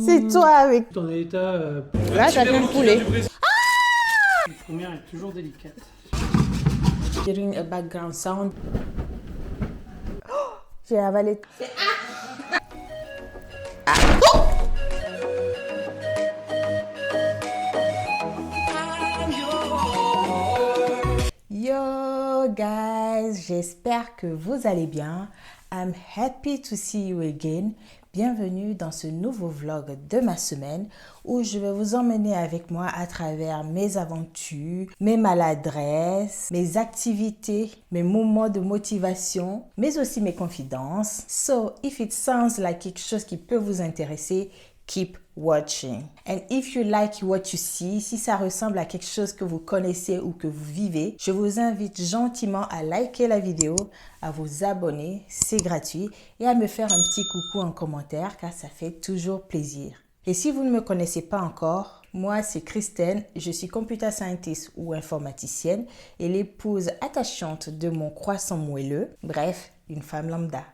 C'est toi avec... Ton état, Là, ça fait un poulet. la première est toujours délicate. Hearing a background sound. J'ai avalé. Yo guys, j'espère que vous allez bien. I'm happy to see you again. Bienvenue dans ce nouveau vlog de ma semaine où je vais vous emmener avec moi à travers mes aventures, mes maladresses, mes activités, mes moments de motivation, mais aussi mes confidences. So, if it sounds like quelque chose qui peut vous intéresser, keep watching. And if you like what you see, si ça ressemble à quelque chose que vous connaissez ou que vous vivez, je vous invite gentiment à liker la vidéo, à vous abonner, c'est gratuit, et à me faire un petit coucou en commentaire car ça fait toujours plaisir. Et si vous ne me connaissez pas encore, moi c'est Christine, je suis computer scientist ou informaticienne et l'épouse attachante de mon croissant moelleux, bref, une femme lambda.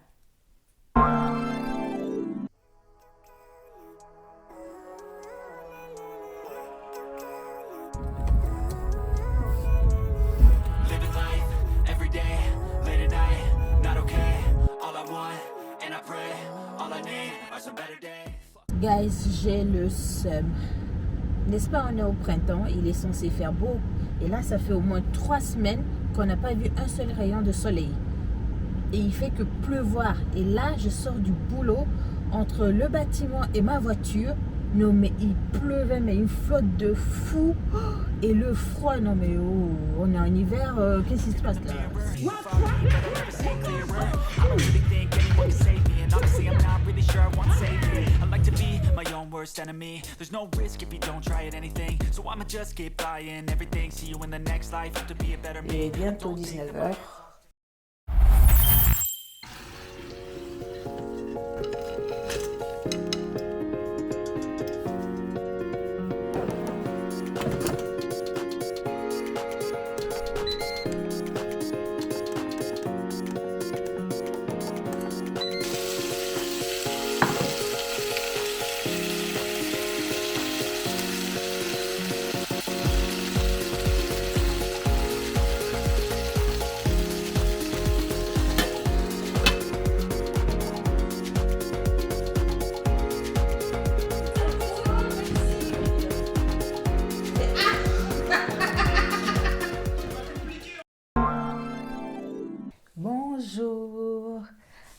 Guys, j'ai le seum. N'est-ce pas, on est au printemps, il est censé faire beau. Et là, ça fait au moins 3 semaines qu'on n'a pas vu un seul rayon de soleil. Et il fait que pleuvoir. Et là, je sors du boulot entre le bâtiment et ma voiture. Non, mais il pleuvait, mais une flotte de fou. Et le froid, non, mais oh, on est en hiver, qu'est-ce qui se passe là? Honestly, I'm not really sure I want safety. I like to be my own worst enemy. There's no risk if you don't try at anything. So I'ma just keep buying everything. See you in the next life. Have to be a better Il me. est bientôt 19h. Bonjour,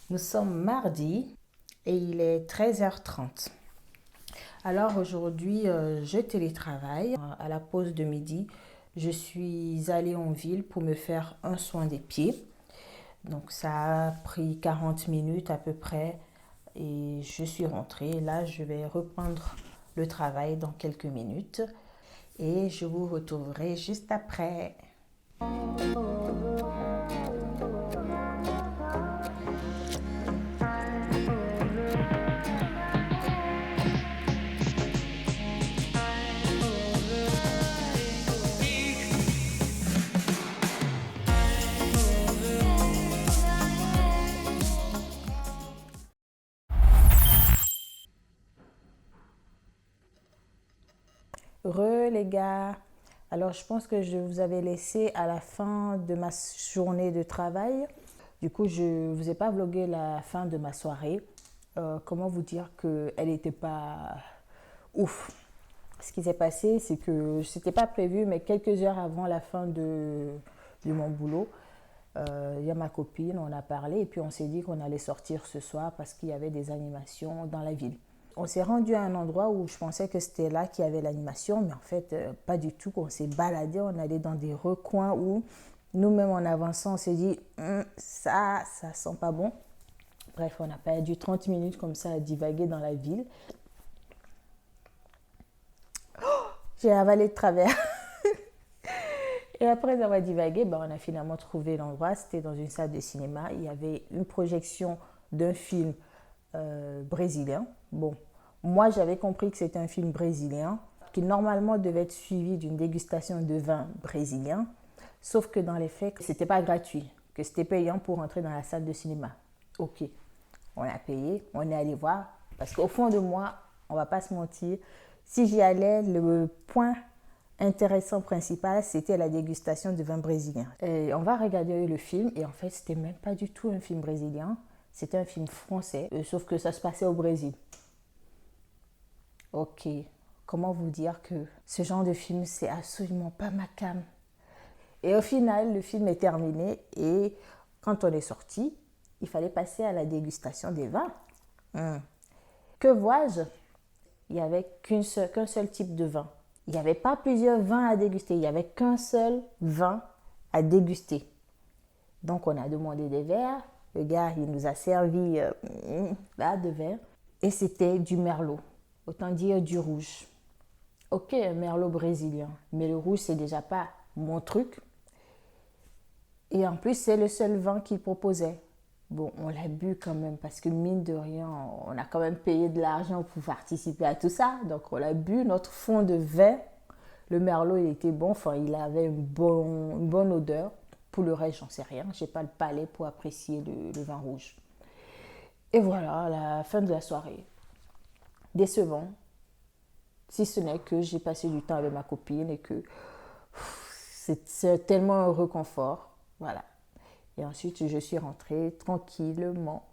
nous sommes mardi et il est 13h30. Alors aujourd'hui, je télétravaille. À la pause de midi, je suis allée en ville pour me faire un soin des pieds. Donc ça a pris 40 minutes à peu près et je suis rentrée. Là, je vais reprendre le travail dans quelques minutes et je vous retrouverai juste après. Les gars, alors je pense que je vous avais laissé à la fin de ma journée de travail. Du coup, je ne vous ai pas vlogué la fin de ma soirée. Comment vous dire qu'elle n'était pas ouf. Ce qui s'est passé, c'est que ce n'était pas prévu, mais quelques heures avant la fin de mon boulot, il y a ma copine, on a parlé et puis on s'est dit qu'on allait sortir ce soir parce qu'il y avait des animations dans la ville. On s'est rendu à un endroit où je pensais que c'était là qu'il y avait l'animation, mais en fait, pas du tout. On s'est baladé, on allait dans des recoins où nous-mêmes en avançant, on s'est dit ça sent pas bon. Bref, on a perdu 30 minutes comme ça à divaguer dans la ville. Oh, j'ai avalé de travers. Et après avoir divagué, on a finalement trouvé l'endroit. C'était dans une salle de cinéma. Il y avait une projection d'un film brésilien. Bon, moi j'avais compris que c'était un film brésilien qui normalement devait être suivi d'une dégustation de vin brésilien, sauf que dans les faits, c'était pas gratuit, que c'était payant pour entrer dans la salle de cinéma. Ok, on a payé, on est allé voir, parce qu'au fond de moi, on va pas se mentir. Si j'y allais, le point intéressant principal, c'était la dégustation du vin brésilien. Et on va regarder le film et en fait, c'était même pas du tout un film brésilien. C'était un film français, sauf que ça se passait au Brésil. Ok, comment vous dire que ce genre de film, c'est absolument pas ma came. Et au final, le film est terminé et quand on est sorti, il fallait passer à la dégustation des vins. Que vois-je? Il n'y avait qu'un seul type de vin. Il n'y avait pas plusieurs vins à déguster, il n'y avait qu'un seul vin à déguster. Donc on a demandé des verres, le gars il nous a servi de verre et c'était du merlot, autant dire du rouge. Ok, un merlot brésilien, mais le rouge c'est déjà pas mon truc. Et en plus c'est le seul vin qu'il proposait. Bon, on l'a bu quand même parce que mine de rien, on a quand même payé de l'argent pour participer à tout ça. Donc on l'a bu, notre fond de vin, le merlot il était bon, enfin il avait une bonne odeur. Pour le reste, j'en sais rien, je n'ai pas le palais pour apprécier le vin rouge. Et voilà, à la fin de la soirée, décevant, si ce n'est que j'ai passé du temps avec ma copine et que c'est tellement un réconfort, voilà. Et ensuite, je suis rentrée tranquillement.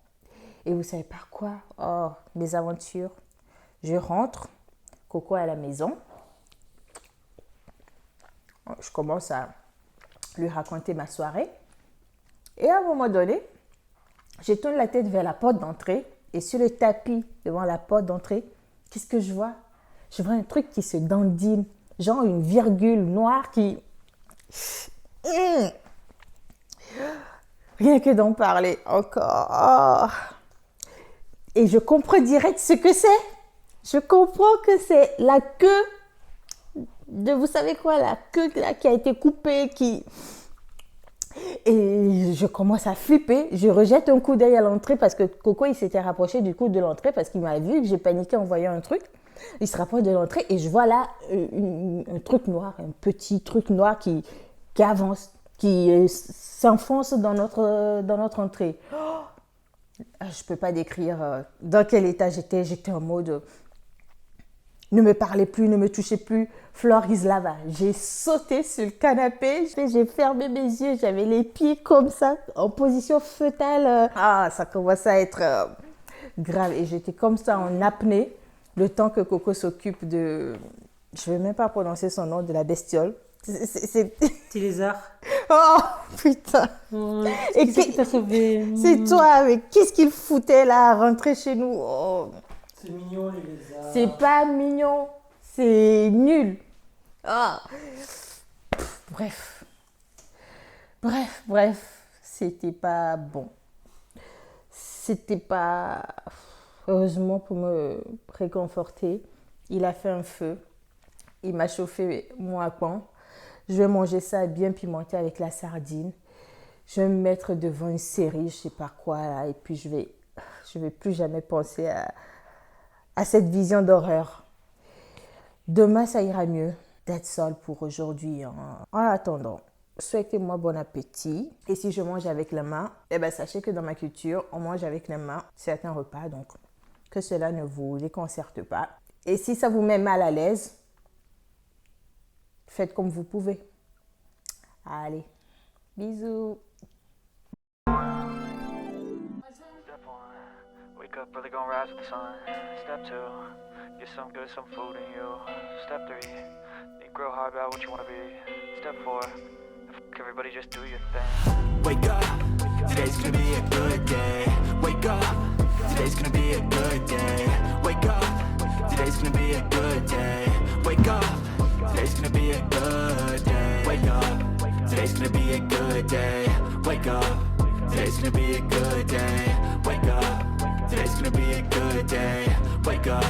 Et vous savez pas quoi? Oh, mes aventures. Je rentre, Coco est à la maison. Je commence à lui raconter ma soirée. Et à un moment donné, je tourne la tête vers la porte d'entrée. Et sur le tapis devant la porte d'entrée, qu'est-ce que je vois? Je vois un truc qui se dandine. Genre une virgule noire qui... Rien que d'en parler encore. Et je comprends direct ce que c'est. Je comprends que c'est la queue de, vous savez quoi, la queue là, qui a été coupée, Et je commence à flipper. Je rejette un coup d'œil à l'entrée parce que Coco, il s'était rapproché du coup de l'entrée parce qu'il m'a vu que j'ai paniqué en voyant un truc. Il se rapproche de l'entrée et je vois là un truc noir, un petit truc noir qui avance, qui s'enfonce dans notre entrée. Oh, je ne peux pas décrire dans quel état j'étais. J'étais en mode ne me parlez plus, ne me touchez plus. Flore is lava. J'ai sauté sur le canapé, j'ai fermé mes yeux, j'avais les pieds comme ça, en position fœtale. Ça commençait à être grave. Et j'étais comme ça en apnée, le temps que Coco s'occupe de... Je ne vais même pas prononcer son nom, de la bestiole. Petit lézard. Oh, putain. Et qui t'a sauvé? C'est toi, mais qu'est-ce qu'il foutait là, à rentrer chez nous? Oh. C'est mignon, les lézards. C'est pas mignon, c'est nul. Bref, c'était pas bon. C'était pas... Heureusement, pour me réconforter, il a fait un feu. Il m'a chauffé mon appan. Je vais manger ça bien pimenté avec la sardine. Je vais me mettre devant une série, je sais pas quoi là, et puis je vais plus jamais penser à cette vision d'horreur. Demain, ça ira mieux. That's all pour aujourd'hui. En attendant, souhaitez-moi bon appétit. Et si je mange avec la main, sachez que dans ma culture, on mange avec la main certains repas, donc que cela ne vous déconcerte pas. Et si ça vous met mal à l'aise, faites comme vous pouvez. Allez, bisous. Wake up early, gonna rise with the sun. Step 2, get some good, some food in you. Step 3, think real hard about what you wanna be. Step 4, everybody just do your thing. Wake up, today's gonna be a good day. Wake up, today's gonna be a good day. Wake up, today's gonna be a good day. Wake up, today's gonna be a good day. Wake up, today's gonna be a good day. Wake up, today's gonna be a good day. Wake up. Today's gonna be a good day. Wake up.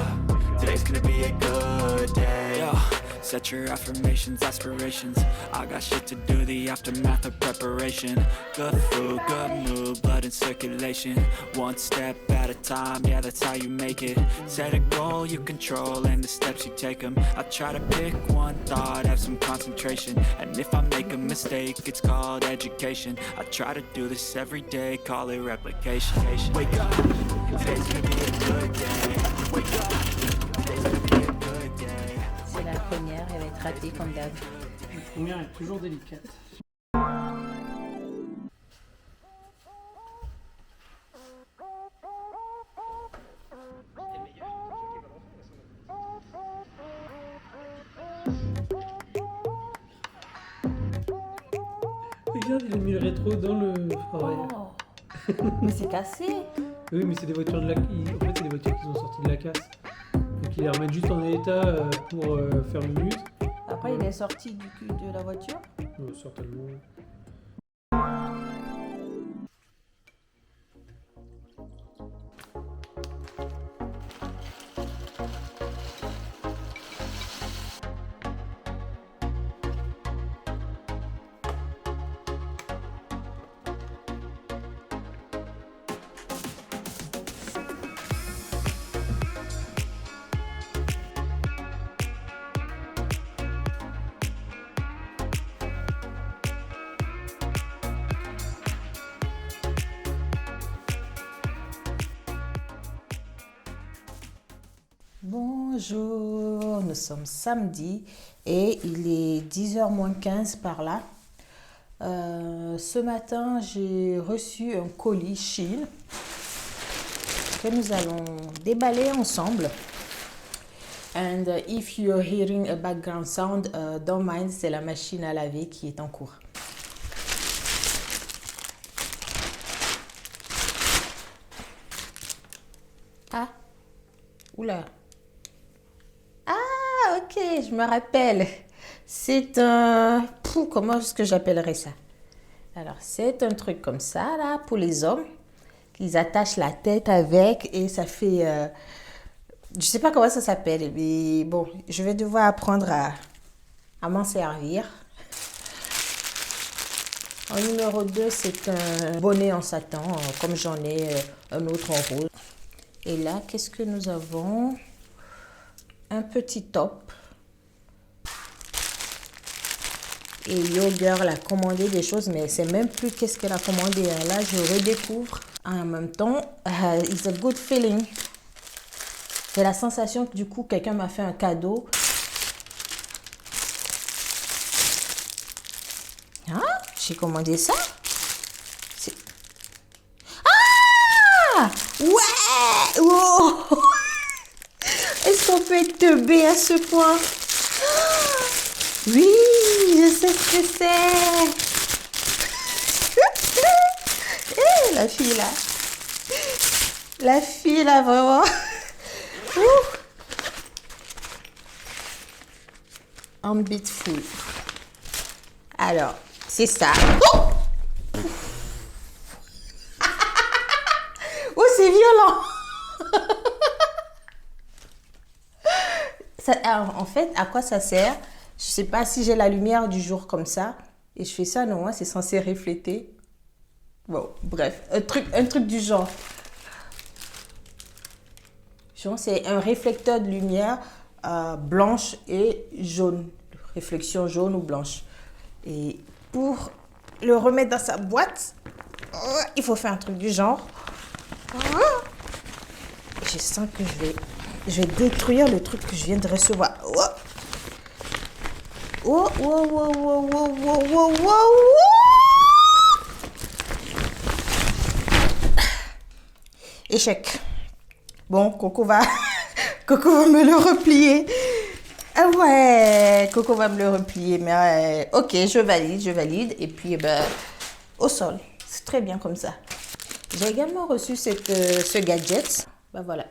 Today's gonna be a good day. Yo, set your affirmations, aspirations. I got shit to do, the aftermath of preparation. Good food, good mood, blood in circulation. One step at a time, yeah, that's how you make it. Set a goal you control and the steps you take them. I try to pick one thought, have some concentration. And if I make a mistake, it's called education. I try to do this every day, call it replication. Wake up, today's gonna be a good day. Wake up. première, elle va être ratée comme d'hab. La première est toujours délicate. Regarde, il a mis le rétro dans le Ferrari. Mais c'est cassé. Oui, mais c'est des voitures de la... En fait, c'est des voitures qui sont sorties de la casse. Donc ils les remettent juste en état pour faire le muse. Après, il est sorti du cul de la voiture. Certainement. Bonjour, nous sommes samedi et il est 10h moins 15 par là. Ce matin, j'ai reçu un colis Shein que nous allons déballer ensemble. And if you're hearing a background sound, don't mind, c'est la machine à laver qui est en cours. Ah, oula. Ah, ok, je me rappelle. C'est un... comment est-ce que j'appellerais ça? Alors, c'est un truc comme ça, là, pour les hommes. Ils attachent la tête avec et ça fait... je sais pas comment ça s'appelle, mais bon, je vais devoir apprendre à m'en servir. En numéro 2, c'est un bonnet en satin, comme j'en ai un autre en rose. Et là, qu'est-ce que nous avons? Un petit top. Et Yo Girl a commandé des choses, mais c'est même plus qu'est-ce qu'elle a commandé. Là, je redécouvre. En même temps, it's a good feeling. J'ai la sensation que du coup, quelqu'un m'a fait un cadeau. Hein? J'ai commandé ça? Ah! Ouais! Oh! Est-ce qu'on peut être teubé à ce point? Oui, je sais ce que c'est. La fille là. La fille là, vraiment. Unbeatful. Alors, c'est ça. Oh! Oh, c'est violent. Ça, alors, en fait, à quoi ça sert? Je sais pas si j'ai la lumière du jour comme ça et je fais ça, non, c'est censé refléter. Bon, bref, un truc du genre. C'est un réflecteur de lumière blanche et jaune. Réflexion jaune ou blanche. Et pour le remettre dans sa boîte, il faut faire un truc du genre. Je sens que je vais détruire le truc que je viens de recevoir. Oh, oh, oh, oh, oh, oh, oh, oh, oh. Échec. Bon, Coco va me le replier. Ah ouais, Coco va me le replier. Mais ok, je valide. Et puis, au sol. C'est très bien comme ça. J'ai également reçu ce gadget. Voilà,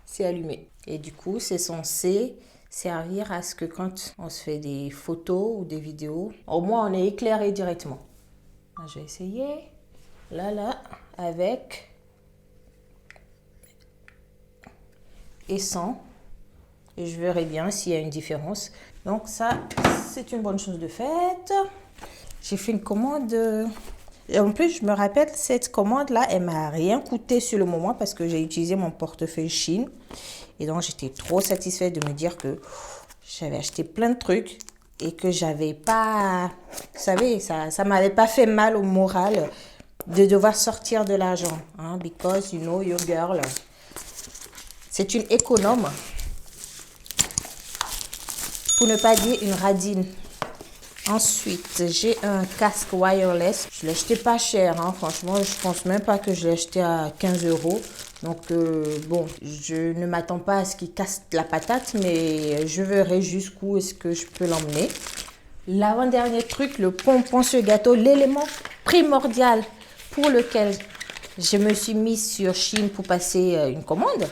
c'est allumé. Et du coup, c'est censé servir à ce que quand on se fait des photos ou des vidéos, au moins on est éclairé directement. Je vais essayer. Là, avec et sans. Et je verrai bien s'il y a une différence. Donc ça, c'est une bonne chose de faite. J'ai fait une commande. Et en plus, je me rappelle, cette commande-là, elle m'a rien coûté sur le moment parce que j'ai utilisé mon portefeuille Shein. Et donc, j'étais trop satisfaite de me dire que j'avais acheté plein de trucs et que j'avais pas... Vous savez, ça m'avait pas fait mal au moral de devoir sortir de l'argent. Hein, because, you know, your girl, c'est une économe. pour ne pas dire une radine. Ensuite, j'ai un casque wireless. Je l'ai acheté pas cher, hein. Franchement, je pense même pas que je l'ai acheté à 15 €. Donc, bon, je ne m'attends pas à ce qu'il casse la patate, mais je verrai jusqu'où est-ce que je peux l'emmener. L'avant-dernier truc, le pompon sur gâteau, l'élément primordial pour lequel je me suis mise sur Shein pour passer une commande,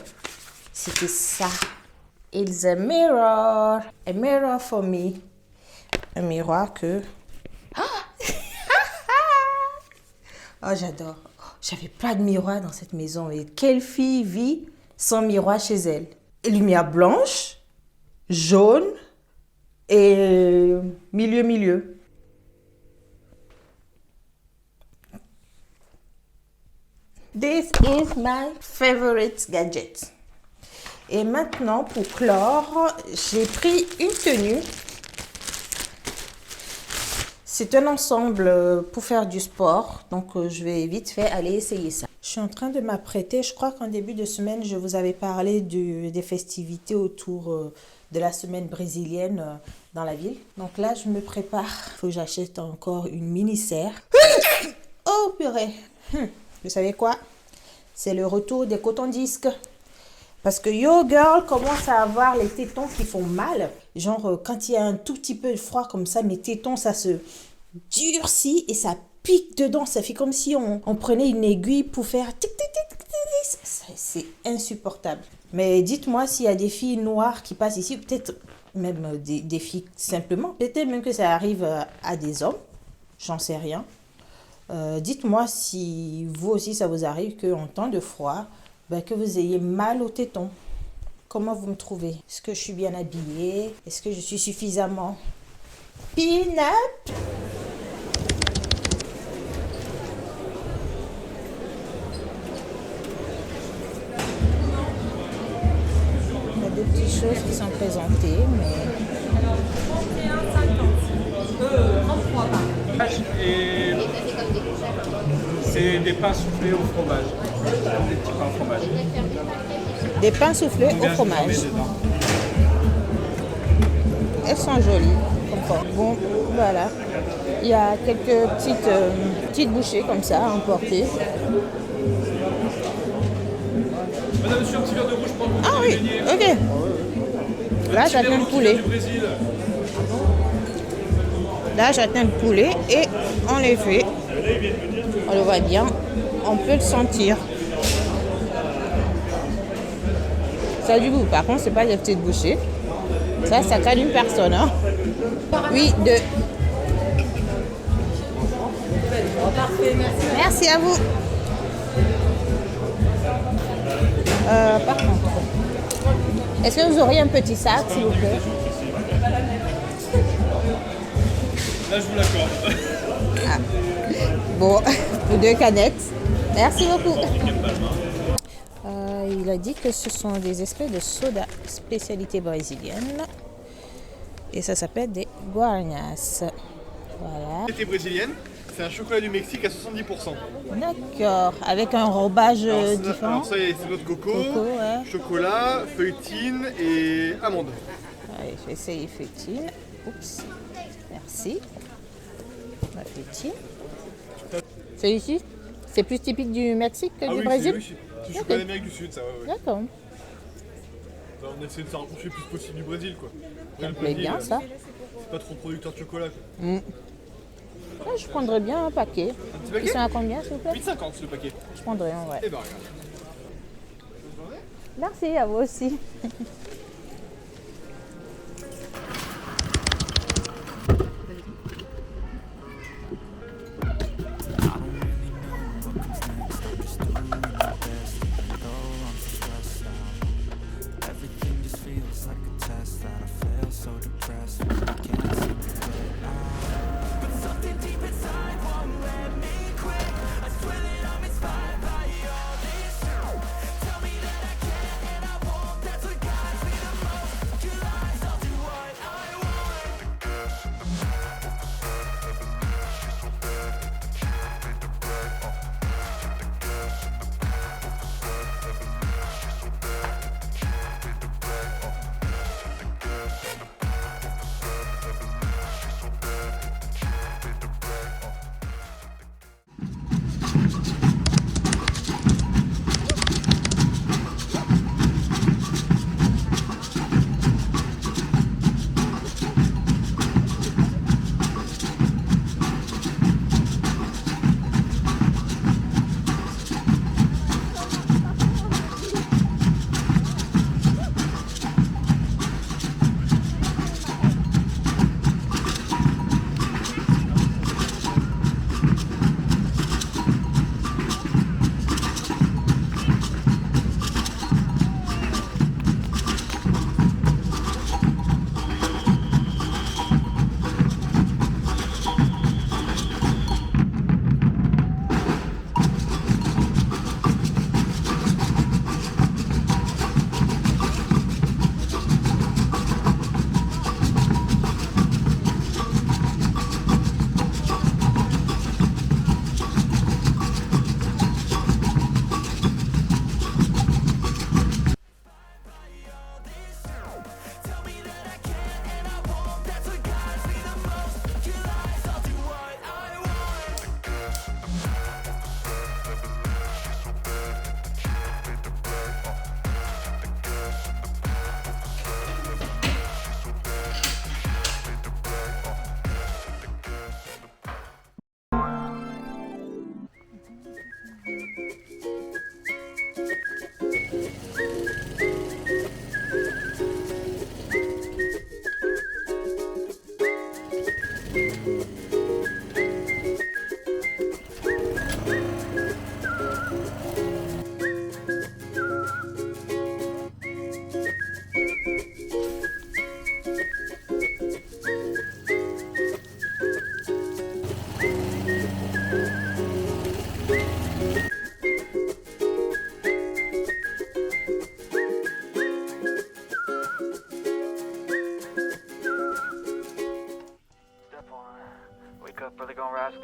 c'était ça. It's a mirror for me. Un miroir que... Oh, j'adore. Oh, j'avais pas de miroir dans cette maison. Et quelle fille vit sans miroir chez elle? Lumière blanche, jaune et milieu. This is my favorite gadget. Et maintenant, pour clore, j'ai pris une tenue. C'est un ensemble pour faire du sport, donc je vais vite fait aller essayer ça. Je suis en train de m'apprêter, je crois qu'en début de semaine, je vous avais parlé des festivités autour de la semaine brésilienne dans la ville. Donc là, je me prépare, il faut que j'achète encore une mini-serre. Oh purée! Vous savez quoi? C'est le retour des cotons-disques. Parce que yo girl commence à avoir les tétons qui font mal. Genre quand il y a un tout petit peu de froid comme ça, mes tétons ça se durcit et ça pique dedans. Ça fait comme si on prenait une aiguille pour faire tic tic tic tic tic. C'est insupportable. Mais dites-moi s'il y a des filles noires qui passent ici, peut-être même des filles simplement. Peut-être même que ça arrive à des hommes. J'en sais rien. Dites-moi si vous aussi ça vous arrive qu'en temps de froid, que vous ayez mal aux tétons. Comment vous me trouvez? Est-ce que je suis bien habillée? Est-ce que je suis suffisamment pin-up? Il y a des petites choses qui sont présentées, mais... 33 par. Et c'est des pains soufflés au fromage. Des petits pains au fromage. Des pains soufflés au fromage. Elles sont jolies. Bon, voilà. Il y a quelques petites bouchées comme ça à emporter. Madame, monsieur, un petit verre de rouge pour vous. Ah oui, ok. Là, j'atteins le poulet. Là, j'atteins le poulet et en effet, on le voit bien, on peut le sentir. Ça a du goût. Par contre, c'est pas des petites bouchées. Ça cale une personne. Hein. Oui, deux. Parfait, merci. Merci à vous. Par contre, est-ce que vous auriez un petit sac, s'il vous plaît? Là, je vous l'accorde. Ah. Bon, pour 2 canettes. Merci beaucoup. Il a dit que ce sont des espèces de soda spécialité brésilienne. Et ça s'appelle des guaranias. Voilà. Spécialité brésilienne, c'est un chocolat du Mexique à 70%. D'accord. Avec un robage différent. Alors ça, c'est notre coco, Ouais. chocolat, feuilletine et amande. Allez, je vais essayer feuilletine. Oups. Merci. La feuilletine. Celui-ci, c'est plus typique du Mexique que du Brésil? C'est chocolat d'Amérique du Sud, ça. Ouais. D'accord. On essaie de se rapprocher le plus possible du Brésil, quoi. Ça me plaît bien, ça. C'est pas trop producteur de chocolat, quoi. Ouais, je prendrais bien un paquet. Un petit paquet Ils sont à combien, s'il vous plaît? 8,50 le paquet. Je prendrais un, ouais. Eh ben regarde. Merci, à vous aussi.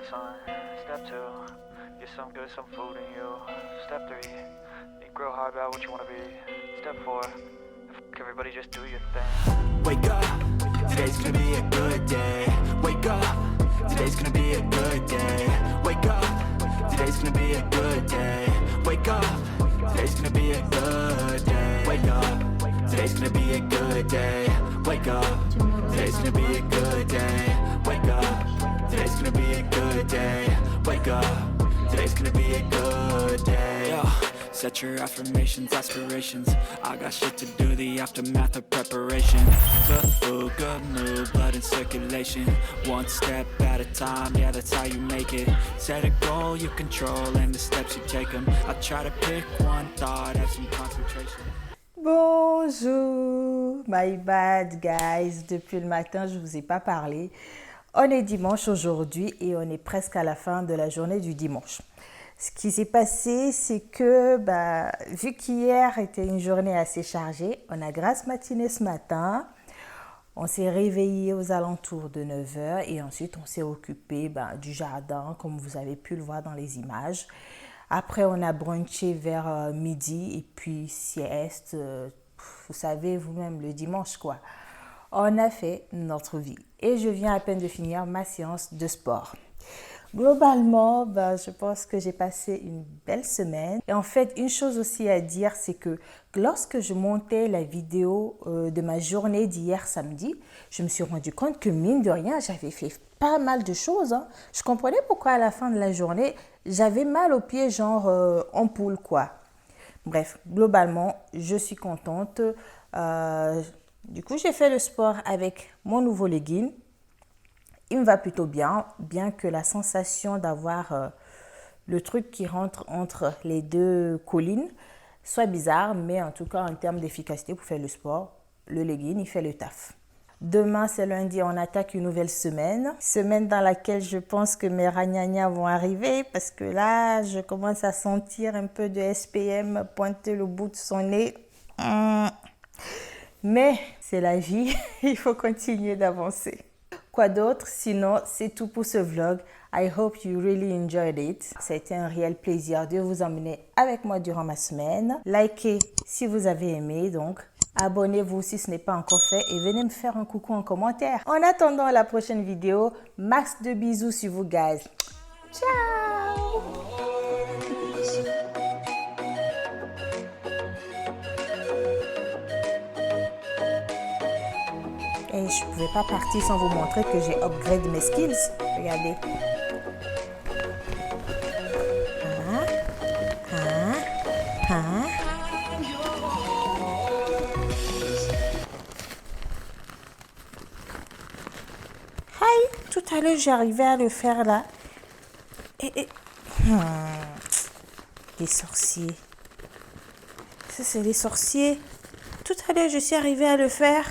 the sun. Step 2, get some good, some food in you. Step 3, think real hard about what you want to be. Step 4, everybody just do your thing. Wake up, today's gonna be a good day. Wake up, today's gonna be a good day. Wake up, today's gonna be a good day. Wake up, today's gonna be a good day. Wake up, today's gonna be a good day. Wake up, today's gonna be a good day. Wake up, today's gonna be a good day. Wake up, today's gonna be a good day. Yo. Set your affirmations, aspirations. I got shit to do, the aftermath of preparation. Good food, good mood, blood in circulation. One step at a time, yeah, that's how you make it. Set a goal you control and the steps you take them. I try to pick one thought, have some concentration. Bonjour, my bad guys, depuis le matin je vous ai pas parlé. On est dimanche aujourd'hui et on est presque à la fin de la journée du dimanche. Ce qui s'est passé, c'est que vu qu'hier était une journée assez chargée, on a grasse matinée ce matin, on s'est réveillé aux alentours de 9h et ensuite on s'est occupé du jardin comme vous avez pu le voir dans les images. Après on a brunché vers midi et puis sieste, vous savez vous-même le dimanche quoi. On a fait notre vie et je viens à peine de finir ma séance de sport. Globalement, je pense que j'ai passé une belle semaine. Et en fait, une chose aussi à dire, c'est que lorsque je montais la vidéo de ma journée d'hier samedi, je me suis rendu compte que mine de rien, j'avais fait pas mal de choses. Je comprenais pourquoi à la fin de la journée, j'avais mal aux pieds, genre ampoule quoi. Bref, globalement, je suis contente. Du coup, j'ai fait le sport avec mon nouveau legging. Il me va plutôt bien que la sensation d'avoir le truc qui rentre entre les deux collines soit bizarre, mais en tout cas, en termes d'efficacité pour faire le sport, le legging, il fait le taf. Demain, c'est lundi, on attaque une nouvelle semaine dans laquelle je pense que mes ragnagnas vont arriver parce que là, je commence à sentir un peu de SPM pointer le bout de son nez. Mais c'est la vie, il faut continuer d'avancer. Quoi d'autre? Sinon, c'est tout pour ce vlog. I hope you really enjoyed it. Ça a été un réel plaisir de vous emmener avec moi durant ma semaine. Likez si vous avez aimé, donc. Abonnez-vous si ce n'est pas encore fait et venez me faire un coucou en commentaire. En attendant la prochaine vidéo, max de bisous sur vous, guys. Ciao! Et je ne pouvais pas partir sans vous montrer que j'ai upgrade mes skills. Regardez. Hi, tout à l'heure j'arrivais à le faire là. Les sorciers. Ça c'est les sorciers. Tout à l'heure je suis arrivée à le faire.